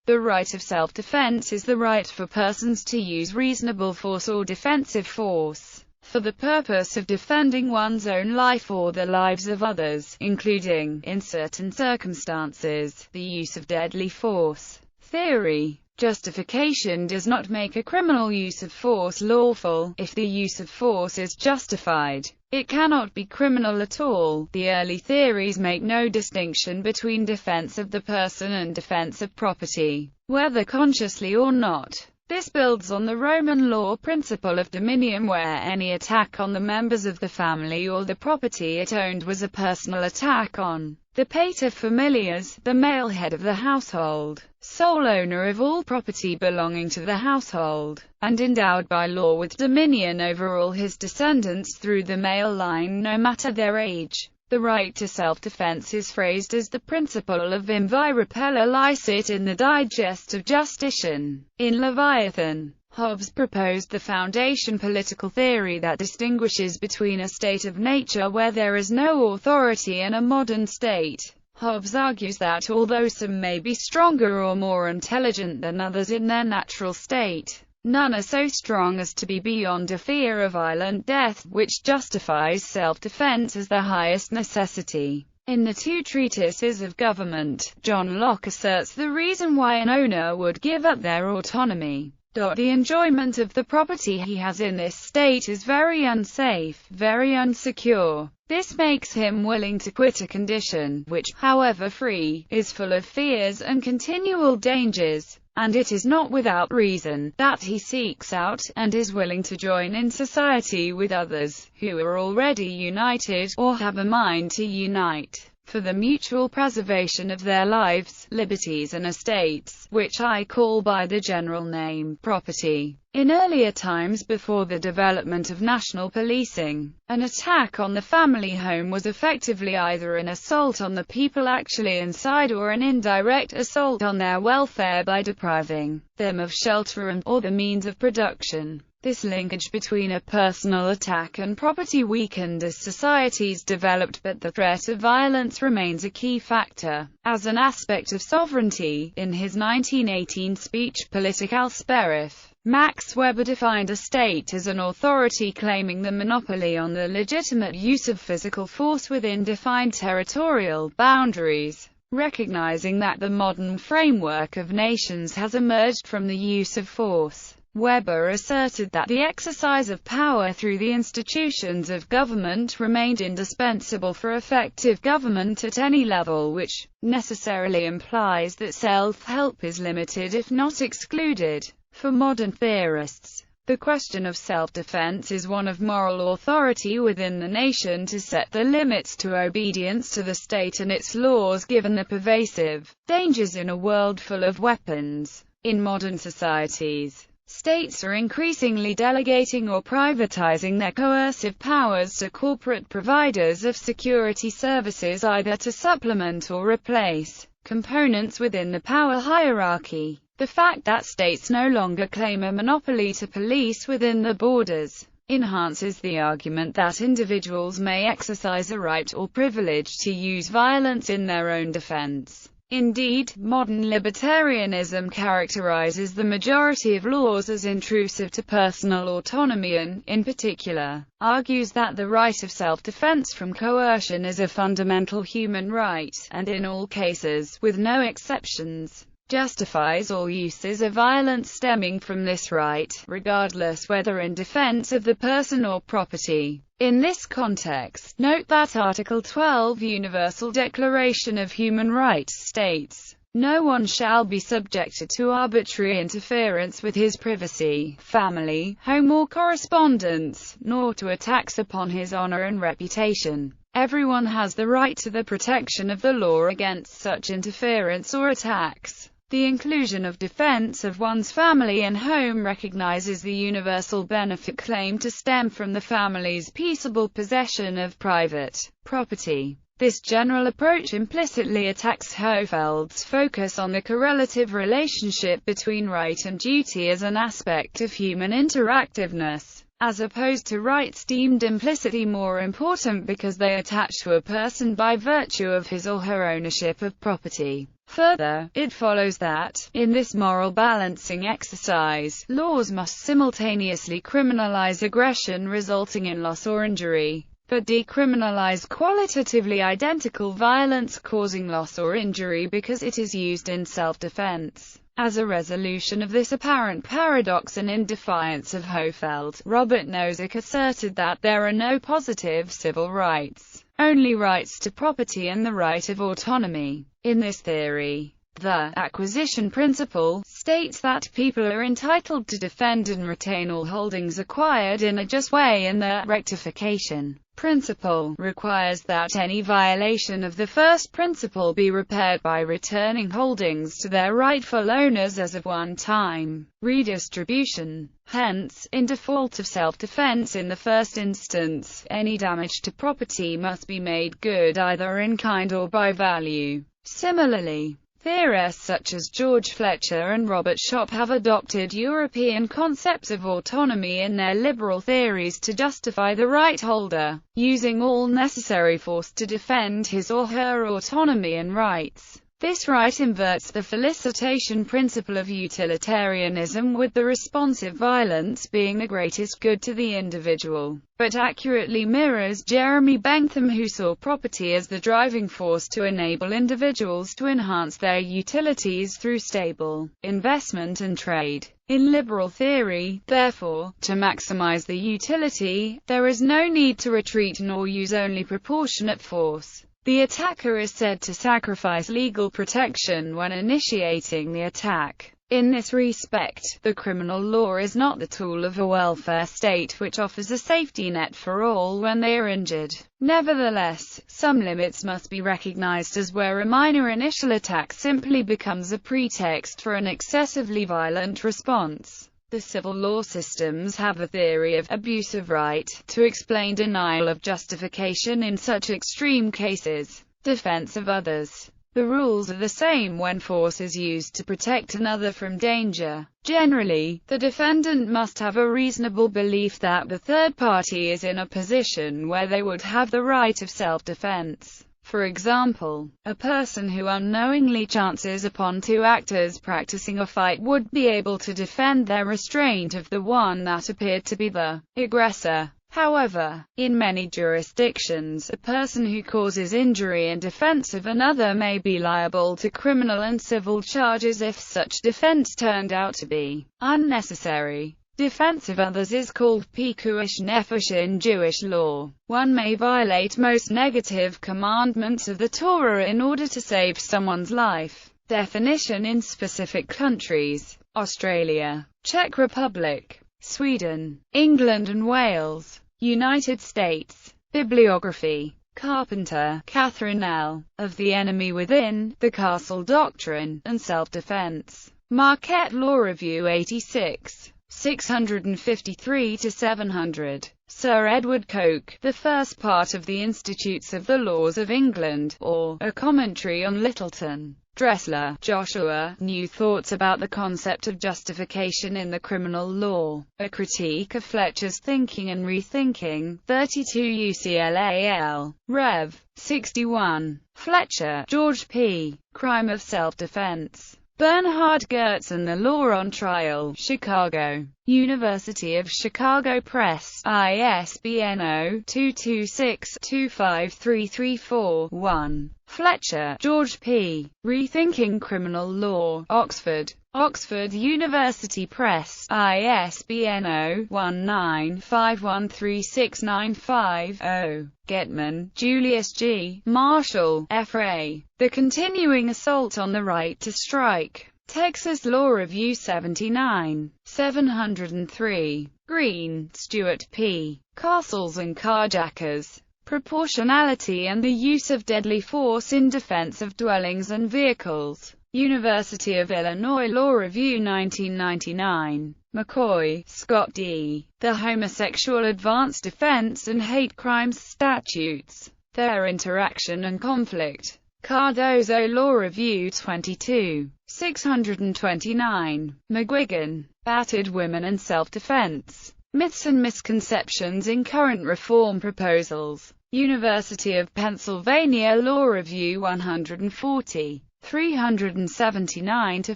The right of self-defense is the right for persons to use reasonable force or defensive force for the purpose of defending one's own life or the lives of others, including, in certain circumstances, the use of deadly force. Theory. Justification does not make a criminal use of force lawful. If the use of force is justified, it cannot be criminal at all. The early theories make no distinction between defense of the person and defense of property, whether consciously or not. This builds on the Roman law principle of dominion, where any attack on the members of the family or the property it owned was a personal attack on the pater familias, the male head of the household, sole owner of all property belonging to the household, and endowed by law with dominion over all his descendants through the male line no matter their age. The right to self-defense is phrased as the principle of invi repella licit in the Digest of Justitian. In Leviathan, Hobbes proposed the foundation political theory that distinguishes between a state of nature where there is no authority and a modern state. Hobbes argues that although some may be stronger or more intelligent than others in their natural state, none are so strong as to be beyond a fear of violent death, which justifies self-defense as the highest necessity. In the two treatises of government, John Locke asserts the reason why an owner would give up their autonomy. The enjoyment of the property he has in this state is very unsafe, very unsecure. This makes him willing to quit a condition, which, however free, is full of fears and continual dangers. And it is not without reason that he seeks out, and is willing to join in society with others, who are already united, or have a mind to unite, for the mutual preservation of their lives, liberties and estates, which I call by the general name, property. In earlier times before the development of national policing, an attack on the family home was effectively either an assault on the people actually inside or an indirect assault on their welfare by depriving them of shelter or the means of production. This linkage between a personal attack and property weakened as societies developed, but the threat of violence remains a key factor. As an aspect of sovereignty, in his 1918 speech Politik als Sperif, Max Weber defined a state as an authority claiming the monopoly on the legitimate use of physical force within defined territorial boundaries. Recognizing that the modern framework of nations has emerged from the use of force, Weber asserted that the exercise of power through the institutions of government remained indispensable for effective government at any level, which necessarily implies that self-help is limited if not excluded. For modern theorists, the question of self-defense is one of moral authority within the nation to set the limits to obedience to the state and its laws given the pervasive dangers in a world full of weapons. In modern societies, states are increasingly delegating or privatizing their coercive powers to corporate providers of security services, either to supplement or replace components within the power hierarchy. The fact that states no longer claim a monopoly to police within the borders enhances the argument that individuals may exercise a right or privilege to use violence in their own defense. Indeed, modern libertarianism characterizes the majority of laws as intrusive to personal autonomy and, in particular, argues that the right of self-defense from coercion is a fundamental human right, and in all cases, with no exceptions, justifies all uses of violence stemming from this right, regardless whether in defense of the person or property. In this context, note that Article 12 Universal Declaration of Human Rights states, "No one shall be subjected to arbitrary interference with his privacy, family, home or correspondence, nor to attacks upon his honor and reputation. Everyone has the right to the protection of the law against such interference or attacks." The inclusion of defense of one's family and home recognizes the universal benefit claimed to stem from the family's peaceable possession of private property. This general approach implicitly attacks Hofeld's focus on the correlative relationship between right and duty as an aspect of human interactiveness, as opposed to rights deemed implicitly more important because they attach to a person by virtue of his or her ownership of property. Further, it follows that, in this moral balancing exercise, laws must simultaneously criminalize aggression resulting in loss or injury, but decriminalize qualitatively identical violence causing loss or injury because it is used in self-defense. As a resolution of this apparent paradox and in defiance of Hofeld, Robert Nozick asserted that there are no positive civil rights, only rights to property and the right of autonomy. In this theory, the acquisition principle states that people are entitled to defend and retain all holdings acquired in a just way, and the rectification principle requires that any violation of the first principle be repaired by returning holdings to their rightful owners as of one time. Redistribution. Hence, in default of self-defense in the first instance, any damage to property must be made good either in kind or by value. Similarly, theorists such as George Fletcher and Robert Schopp have adopted European concepts of autonomy in their liberal theories to justify the right holder using all necessary force to defend his or her autonomy and rights. This right inverts the felicitation principle of utilitarianism, with the responsive violence being the greatest good to the individual, but accurately mirrors Jeremy Bentham, who saw property as the driving force to enable individuals to enhance their utilities through stable investment and trade. In liberal theory, therefore, to maximize the utility, there is no need to retreat nor use only proportionate force. The attacker is said to sacrifice legal protection when initiating the attack. In this respect, the criminal law is not the tool of a welfare state which offers a safety net for all when they are injured. Nevertheless, some limits must be recognized, as where a minor initial attack simply becomes a pretext for an excessively violent response. The civil law systems have a theory of abuse of right to explain denial of justification in such extreme cases. Defense of others. The rules are the same when force is used to protect another from danger. Generally, the defendant must have a reasonable belief that the third party is in a position where they would have the right of self-defense. For example, a person who unknowingly chances upon two actors practicing a fight would be able to defend their restraint of the one that appeared to be the aggressor. However, in many jurisdictions, a person who causes injury in defense of another may be liable to criminal and civil charges if such defense turned out to be unnecessary. Defense of others is called pikuach nefesh in Jewish law. One may violate most negative commandments of the Torah in order to save someone's life. Definition in specific countries: Australia, Czech Republic, Sweden, England and Wales, United States. Bibliography. Carpenter, Catherine L. Of the Enemy Within, The Castle Doctrine, and Self-Defense. Marquette Law Review 86. 653-700. Sir Edward Coke, The First Part of the Institutes of the Laws of England, or A Commentary on Littleton. Dressler, Joshua, New Thoughts About the Concept of Justification in the Criminal Law. A Critique of Fletcher's Thinking and Rethinking, 32 UCLAL. Rev. 61. Fletcher, George P. Crime of Self-Defense. Bernhard Goetz and the Law on Trial, Chicago. University of Chicago Press, ISBN 0-226-25334-1. Fletcher, George P. Rethinking Criminal Law, Oxford. Oxford University Press, ISBN 0-19513695-0. Getman, Julius G. Marshall, F.A. The Continuing Assault on the Right to Strike. Texas Law Review 79. 703. Green, Stuart P. Castles and Carjackers. Proportionality and the Use of Deadly Force in Defense of Dwellings and Vehicles. University of Illinois Law Review 1999. McCoy, Scott D. The Homosexual Advanced Defense and Hate Crimes Statutes. Their Interaction and Conflict. Cardozo Law Review 22. 629. McGuigan, Battered Women and Self-Defense. Myths and Misconceptions in Current Reform Proposals. University of Pennsylvania Law Review 140. 379 to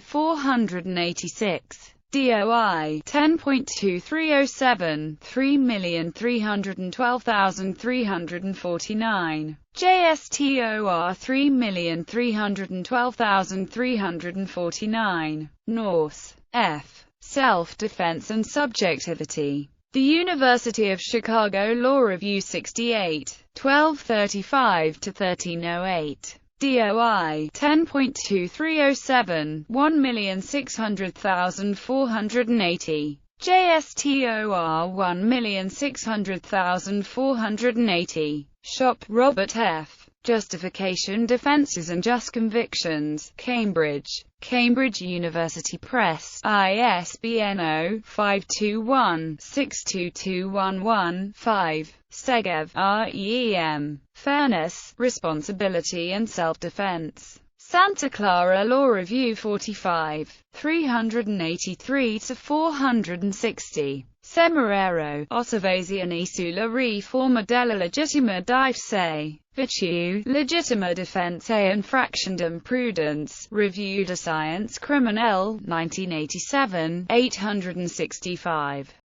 486. DOI 10.2307 3,312,349. JSTOR 3,312,349. Norse. F. Self-defense and subjectivity. The University of Chicago Law Review 68, 1235-1308. DOI 10.2307 1,600,480. JSTOR 1,600,480. Shop, Robert F. Justification, Defenses and Just Convictions. Cambridge. Cambridge University Press. ISBN 0-521-62211-5. Segev, R.E.E.M. Fairness, Responsibility and Self-Defense. Santa Clara Law Review 45, 383-460. Semerero, Osservazioni sulla riforma della legittima difesa, virtù, legittima difensa e infractionem prudence, Revue de Science Criminelle, 1987, 865.